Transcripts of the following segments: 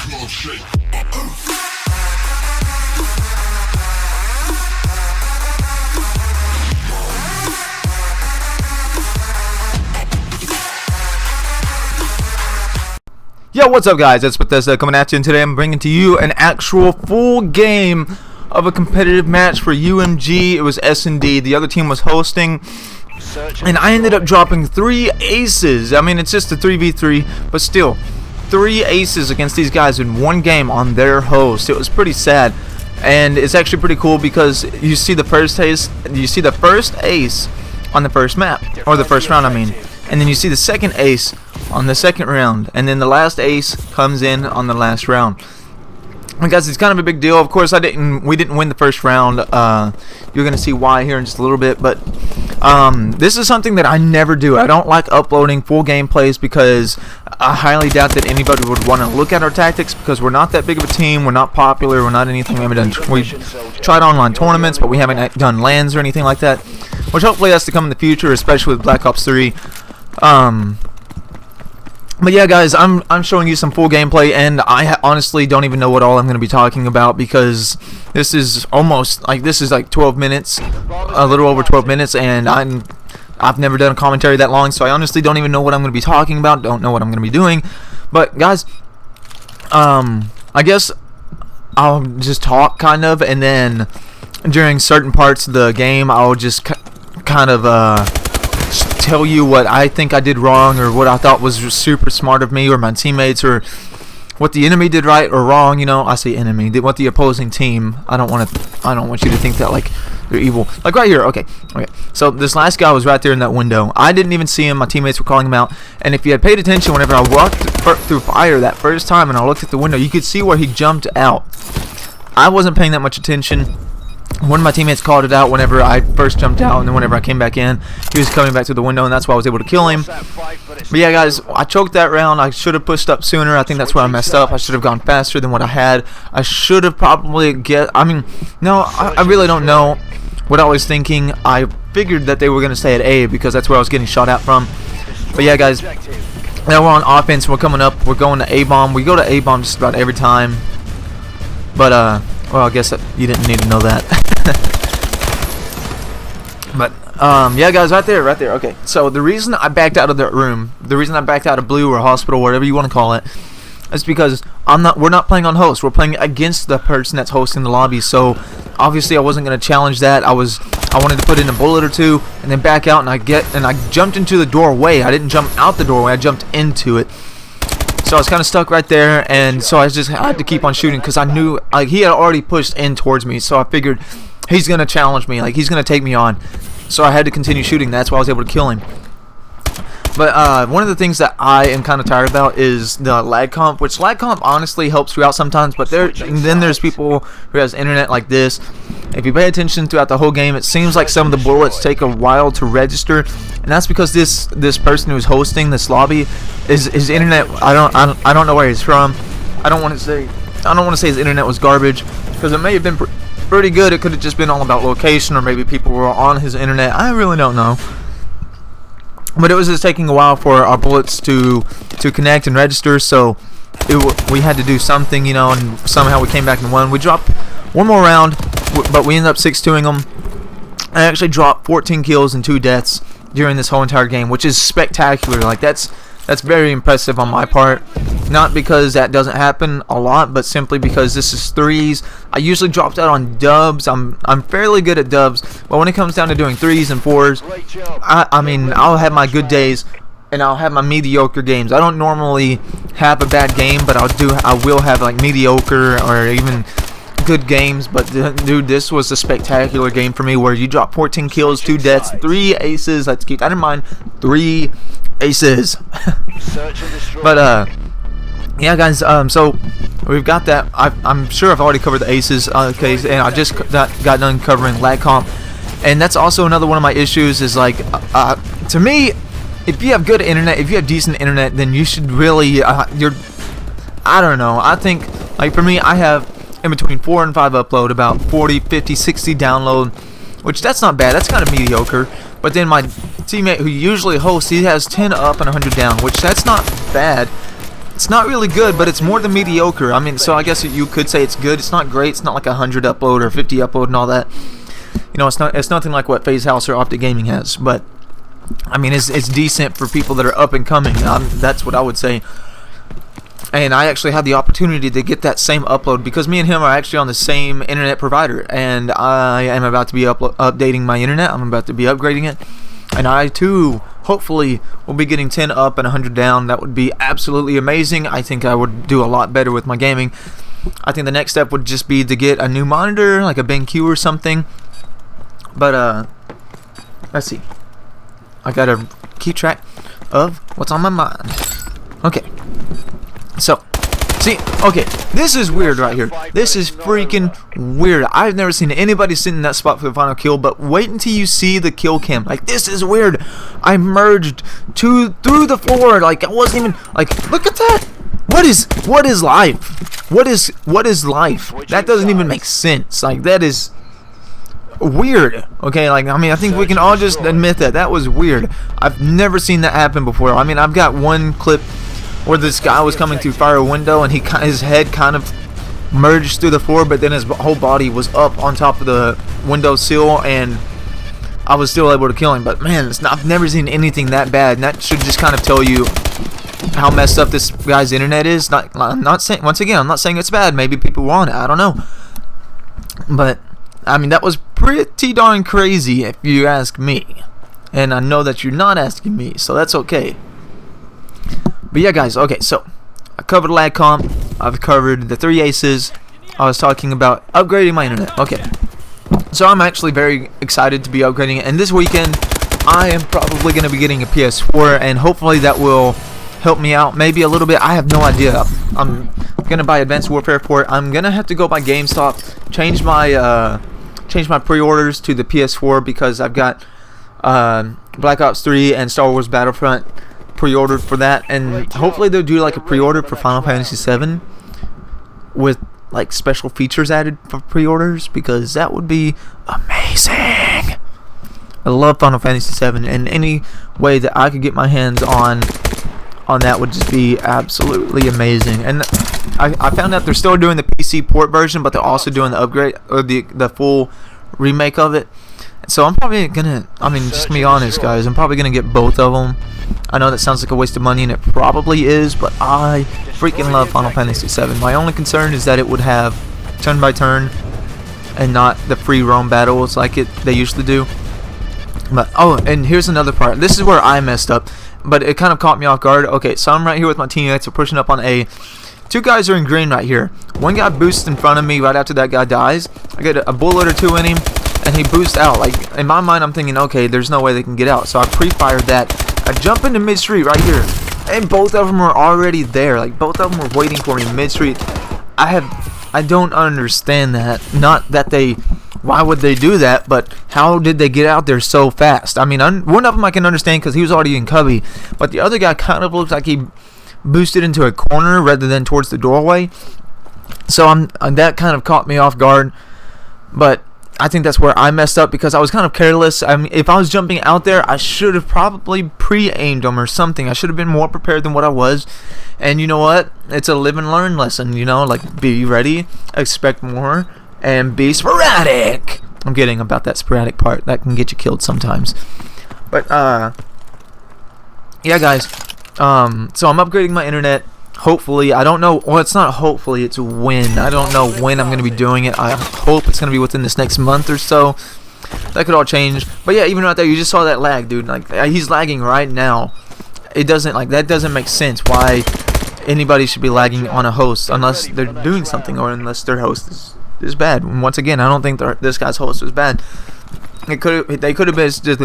Yo, what's up guys, it's Bethesda coming at you, and today I'm bringing to you an actual full game of a competitive match for UMG. It was S&D, the other team was hosting, and I ended up dropping 3 aces. I mean, it's just a 3v3, but still, 3 aces against these guys in one game on their host. It was pretty sad, and it's actually pretty cool because you see the first ace on the first map, or the first round I mean, and then you see the second ace on the second round, and then the last ace comes in on the last round. And guys, it's kind of a big deal. Of course, we didn't win the first round. You're gonna see why here in just a little bit, but this is something that I never do. I don't like uploading full gameplays because I highly doubt that anybody would want to look at our tactics, because we're not that big of a team. We're not popular. We're not anything. We've tried online tournaments, but we haven't done LANs or anything like that, which hopefully has to come in the future, especially with Black Ops 3. But yeah, guys, I'm showing you some full gameplay, and I honestly don't even know what all I'm going to be talking about, because this is like 12 minutes, a little over 12 minutes, and I've never done a commentary that long, so I honestly don't even know what I'm going to be talking about, don't know what I'm going to be doing. But guys, I guess I'll just talk kind of, and then during certain parts of the game I'll just kind of tell you what I think I did wrong, or what I thought was super smart of me or my teammates, or what the enemy did right or wrong. You know, I say enemy, what the opposing team. I don't want you to think that like they're evil. Like right here, okay. So this last guy was right there in that window. I didn't even see him. My teammates were calling him out. And if you had paid attention, whenever I walked through fire that first time and I looked at the window, you could see where he jumped out. I wasn't paying that much attention. One of my teammates called it out whenever I first jumped out, and then whenever I came back in, he was coming back to the window, and that's why I was able to kill him. But yeah, guys, I choked that round. I should have pushed up sooner. I think that's where I messed up. I should have gone faster than what I had. I should have probably I really don't know what I was thinking. I figured that they were going to stay at A because that's where I was getting shot at from. But yeah, guys, now we're on offense. We're coming up. We're going to A-bomb. We go to A-bomb just about every time. But, well, I guess you didn't need to know that. But yeah, guys, right there, okay. So the reason I backed out of that room, the reason I backed out of blue or hospital, whatever you want to call it, is because we're not playing on host. We're playing against the person that's hosting the lobby. So obviously I wasn't going to challenge that. I wanted to put in a bullet or two and then back out, and I jumped into the doorway. I didn't jump out the doorway. I jumped into it. So I was kind of stuck right there, and so I had to keep on shooting because I knew he had already pushed in towards me. So I figured he's gonna challenge me, he's gonna take me on. So I had to continue shooting. That's why I was able to kill him. But one of the things that I am kind of tired about is the lag comp, which lag comp honestly helps you out sometimes, but then there's people who has internet like this. If you pay attention throughout the whole game, it seems like some of the bullets take a while to register, and that's because this person who's hosting this lobby, his internet, I don't know where he's from. I don't want to say his internet was garbage, because it may have been pretty good. It could have just been all about location, or maybe people were on his internet. I really don't know. But it was just taking a while for our bullets to connect and register, so we had to do something, you know, and somehow we came back and won. We dropped one more round, but we ended up 6-2ing them. I actually dropped 14 kills and 2 deaths during this whole entire game, which is spectacular. Like, that's very impressive on my part. Not because that doesn't happen a lot, but simply because this is 3s. I usually dropped out on dubs. I'm fairly good at dubs, but when it comes down to doing 3s and 4s, I mean, I'll have my good days and I'll have my mediocre games. I don't normally have a bad game, but I will have like mediocre or even good games. But dude, this was a spectacular game for me, where you drop 14 kills, 2 deaths, 3 aces. Let's keep that in mind, 3 aces. But yeah, guys, so we've got that. I'm sure I've already covered the aces, okay, and I just got done covering lag comp, and that's also another one of my issues. Is like, to me, if you have good internet, if you have decent internet, then you should really, I don't know, I think, like, for me, I have in between 4 and 5 upload, about 40, 50, 60 download, which that's not bad, that's kind of mediocre. But then my teammate who usually hosts, he has 10 up and 100 down, which that's not bad. It's not really good, but it's more than mediocre. I mean, so I guess you could say it's good. It's not great. It's not like 100 upload or 50 upload and all that. You know, it's nothing like what FaZe House or Optic Gaming has, but I mean, it's decent for people that are up and coming. That's what I would say. And I actually had the opportunity to get that same upload because me and him are actually on the same internet provider, and I am about to be updating my internet. I'm about to be upgrading it, and I too hopefully will be getting 10 up and 100 down. That would be absolutely amazing. I think I would do a lot better with my gaming. I think the next step would just be to get a new monitor, like a BenQ or something. But let's see. I gotta keep track of what's on my mind. Okay. So, see, okay, this is weird right here. This is freaking weird. I've never seen anybody sit in that spot for the final kill, but wait until you see the kill cam. Like, this is weird. I merged through the floor. Like, I wasn't even, like, look at that. What is life? What is life? That doesn't even make sense. Like, that is weird. Okay, like, I mean, I think we can all just admit that was weird. I've never seen that happen before. I mean, I've got one clip where this guy was coming through fire window and his head kind of merged through the floor, but then his whole body was up on top of the window sill, and I was still able to kill him. But man, I've never seen anything that bad, and that should just kind of tell you how messed up this guy's internet is. I'm not saying, once again, I'm not saying it's bad. Maybe people want it. I don't know. But I mean, that was pretty darn crazy if you ask me, and I know that you're not asking me, so that's okay. But yeah, guys, okay, so I covered lag comp, I've covered the 3 ACES, I was talking about upgrading my internet. Okay, so I'm actually very excited to be upgrading it, and this weekend I am probably going to be getting a PS4, and hopefully that will help me out maybe a little bit. I have no idea. I'm going to buy Advanced Warfare for it. I'm going to have to go by GameStop, change my pre-orders to the PS4 because I've got Black Ops 3 and Star Wars Battlefront pre-ordered for that, and hopefully they'll do like a pre-order for Final Fantasy 7 with like special features added for pre-orders, because that would be amazing. I love Final Fantasy 7, and any way that I could get my hands on that would just be absolutely amazing. And I found out they're still doing the PC port version, but they're also doing the upgrade or the full remake of it. So I'm probably gonna, I mean, just to be honest, guys, I'm probably gonna get both of them. I know that sounds like a waste of money, and it probably is, but I freaking love Final Fantasy 7. My only concern is that it would have turn by turn and not the free roam battles like they used to do. But oh, and here's another part. This is where I messed up, but it kind of caught me off guard. Okay, so I'm right here with my teammates. We're pushing up on A. 2 guys are in green right here. One guy boosts in front of me right after that guy dies. I get a bullet or 2 in him, and he boosts out. Like, in my mind, I'm thinking, okay, there's no way they can get out. So I pre-fired that. I jump into mid-street right here, and both of them are already there. Like, both of them were waiting for me mid-street. I don't understand that. Not that why would they do that, but how did they get out there so fast? I mean, one of them I can understand because he was already in cubby, but the other guy kind of looks like he boosted into a corner rather than towards the doorway. So that kind of caught me off guard, but I think that's where I messed up because I was kind of careless. I mean, if I was jumping out there, I should have probably pre-aimed them or something. I should have been more prepared than what I was. And you know what? It's a live and learn lesson, you know? Like, be ready, expect more, and be sporadic. I'm kidding about that sporadic part. That can get you killed sometimes. But, yeah, guys. So I'm upgrading my internet. Hopefully, I don't know. Well, it's not hopefully, it's when. I don't know when I'm going to be doing it. I hope it's going to be within this next month or so. That could all change. But yeah, even right there, you just saw that lag, dude. Like, he's lagging right now. It doesn't, like, that doesn't make sense why anybody should be lagging on a host unless they're doing something or unless their host is bad. And once again, I don't think this guy's host was bad. They could have been just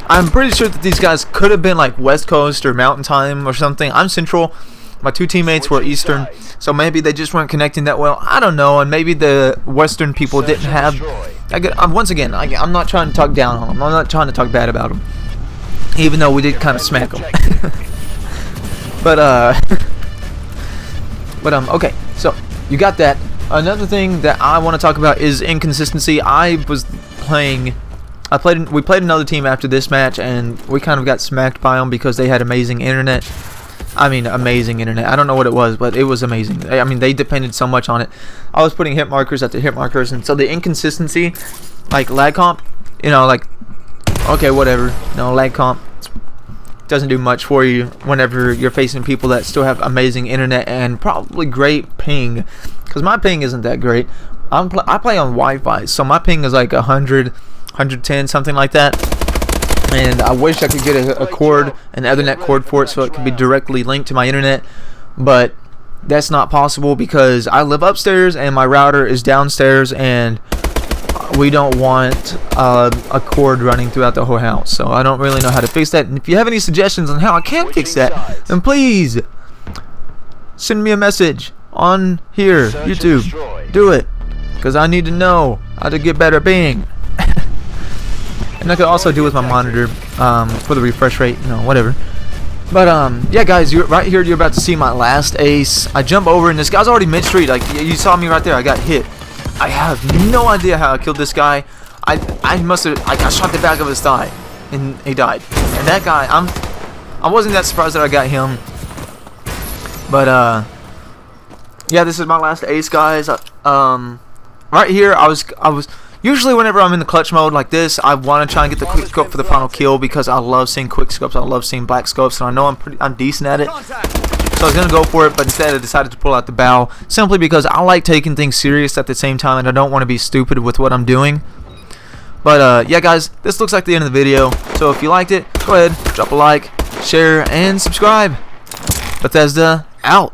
I'm pretty sure that these guys could have been like West Coast or Mountain Time or something. I'm Central. My 2 teammates were Eastern, so maybe they just weren't connecting that well. I don't know, and maybe the Western people didn't have. Once again, I'm not trying to talk down on them. I'm not trying to talk bad about them, even though we did kind of smack them. but okay. So you got that. Another thing that I want to talk about is inconsistency. We played another team after this match, and we kind of got smacked by them because they had amazing internet. I mean, amazing internet. I don't know what it was, but it was amazing. I mean, they depended so much on it. I was putting hit markers after hit markers, and so the inconsistency, like lag comp, you know, like, okay, whatever. No, lag comp doesn't do much for you whenever you're facing people that still have amazing internet and probably great ping, because my ping isn't that great. I play on Wi-Fi, so my ping is like 100, 110, something like that. And I wish I could get a cord, an Ethernet cord for it, so it could be directly linked to my internet, but that's not possible because I live upstairs and my router is downstairs, and we don't want a cord running throughout the whole house. So I don't really know how to fix that. And if you have any suggestions on how I can fix that, then please send me a message on here, YouTube. Do it, because I need to know how to get better ping. And I could also do with my monitor for the refresh rate, you know, whatever. But yeah, guys, right here you're about to see my last ace. I jump over, and this guy's already mid-street. Like, you saw me right there. I got hit. I have no idea how I killed this guy. I must have, like, I shot the back of his thigh, and he died. And that guy, I wasn't that surprised that I got him. But yeah, this is my last ace, guys. Right here, I was usually whenever I'm in the clutch mode like this, I want to try and get the quick scope for the final kill, because I love seeing quick scopes. I love seeing black scopes, and I know I'm decent at it. So I was gonna go for it, but instead I decided to pull out the bow, simply because I like taking things serious at the same time, and I don't want to be stupid with what I'm doing. But yeah, guys, this looks like the end of the video. So if you liked it, go ahead, drop a like, share, and subscribe. Bethesda out.